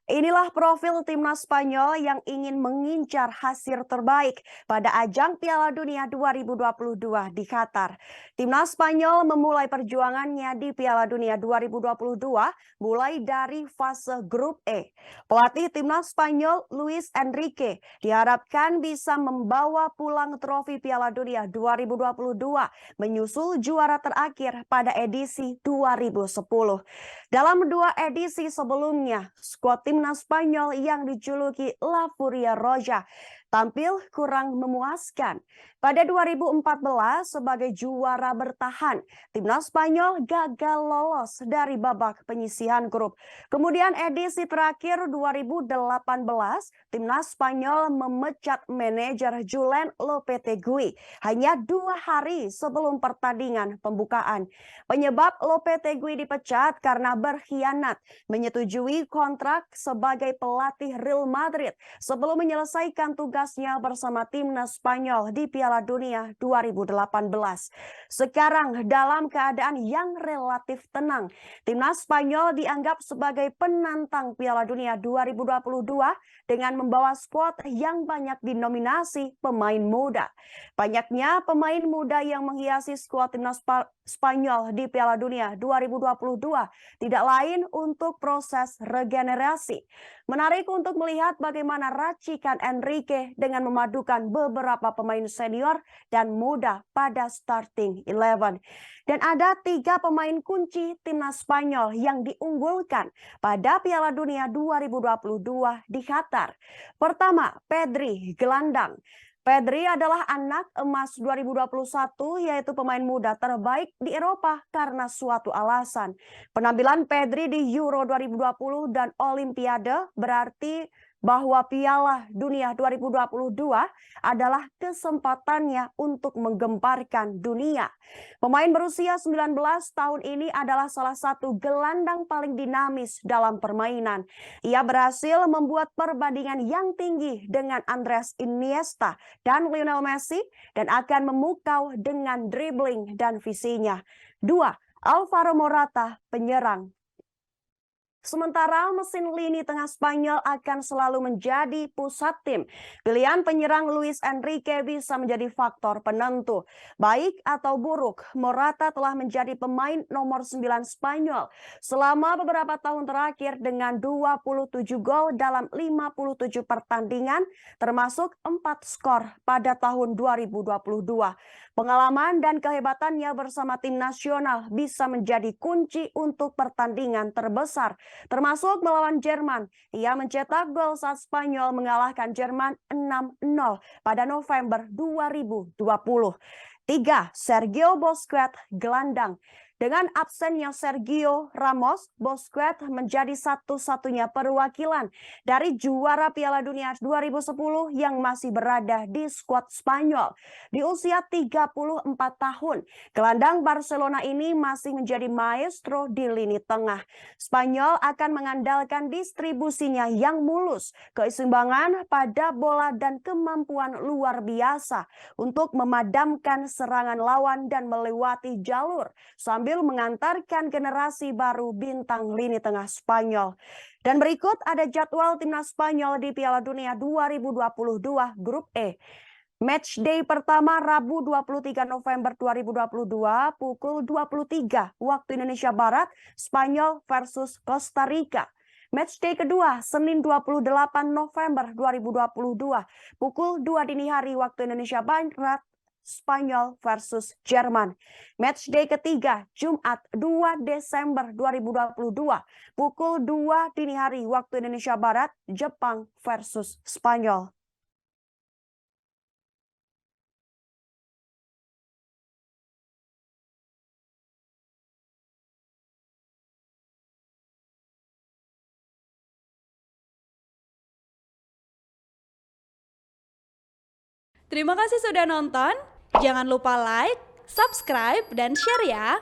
Inilah profil timnas Spanyol yang ingin mengincar hasil terbaik pada ajang Piala Dunia 2022 di Qatar. Timnas Spanyol memulai perjuangannya di Piala Dunia 2022 mulai dari fase grup E. Pelatih timnas Spanyol Luis Enrique diharapkan bisa membawa pulang trofi Piala Dunia 2022 menyusul juara terakhir pada edisi 2010. Dalam dua edisi sebelumnya, skuad timnas Spanyol yang dijuluki La Furia Roja tampil kurang memuaskan. Pada 2014 sebagai juara bertahan, timnas Spanyol gagal lolos dari babak penyisihan grup. Kemudian edisi terakhir 2018, timnas Spanyol memecat manajer Julen Lopetegui hanya 2 hari sebelum pertandingan pembukaan. Penyebab Lopetegui dipecat karena berkhianat menyetujui kontrak sebagai pelatih Real Madrid sebelum menyelesaikan tugasnya bersama timnas Spanyol di Piala Dunia 2018. Sekarang dalam keadaan yang relatif tenang, timnas Spanyol dianggap sebagai penantang Piala Dunia 2022 dengan membawa skuad yang banyak dinominasi pemain muda. Banyaknya pemain muda yang menghiasi skuad timnas Spanyol di Piala Dunia 2022 tidak lain untuk proses regenerasi. Menarik untuk melihat bagaimana racikan Enrique dengan memadukan beberapa pemain senior dan muda pada starting 11. Dan ada 3 pemain kunci timnas Spanyol yang diunggulkan pada Piala Dunia 2022 di Qatar. Pertama, Pedri, gelandang. Pedri adalah anak emas 2021, yaitu pemain muda terbaik di Eropa karena suatu alasan. Penampilan Pedri di Euro 2020 dan Olimpiade berarti bahwa Piala Dunia 2022 adalah kesempatannya untuk menggemparkan dunia. Pemain berusia 19 tahun ini adalah salah satu gelandang paling dinamis dalam permainan. Ia berhasil membuat perbandingan yang tinggi dengan Andres Iniesta dan Lionel Messi dan akan memukau dengan dribbling dan visinya. 2. Alvaro Morata, penyerang. Sementara mesin lini tengah Spanyol akan selalu menjadi pusat tim. Pilihan penyerang Luis Enrique bisa menjadi faktor penentu. Baik atau buruk, Morata telah menjadi pemain nomor 9 Spanyol selama beberapa tahun terakhir dengan 27 gol dalam 57 pertandingan, termasuk 4 skor pada tahun 2022. Pengalaman dan kehebatannya bersama tim nasional bisa menjadi kunci untuk pertandingan terbesar, termasuk melawan Jerman. Ia mencetak gol saat Spanyol mengalahkan Jerman 6-0 pada November 2020. 3. Sergio Busquets, gelandang. Dengan absennya Sergio Ramos, Busquets menjadi satu-satunya perwakilan dari juara Piala Dunia 2010 yang masih berada di skuad Spanyol. Di usia 34 tahun, gelandang Barcelona ini masih menjadi maestro di lini tengah. Spanyol akan mengandalkan distribusinya yang mulus, keseimbangan pada bola dan kemampuan luar biasa untuk memadamkan serangan lawan dan melewati jalur sambil mengantarkan generasi baru bintang lini tengah Spanyol. Dan berikut ada jadwal timnas Spanyol di Piala Dunia 2022 Grup E. Matchday pertama Rabu 23 November 2022 pukul 23 waktu Indonesia Barat, Spanyol versus Costa Rica. Matchday kedua Senin 28 November 2022 pukul 2 dini hari waktu Indonesia Barat, Spanyol versus Jerman. Matchday ketiga Jumat 2 Desember 2022 pukul 2 dini hari waktu Indonesia Barat, Jepang versus Spanyol. Terima kasih sudah nonton. Jangan lupa like, subscribe, dan share ya.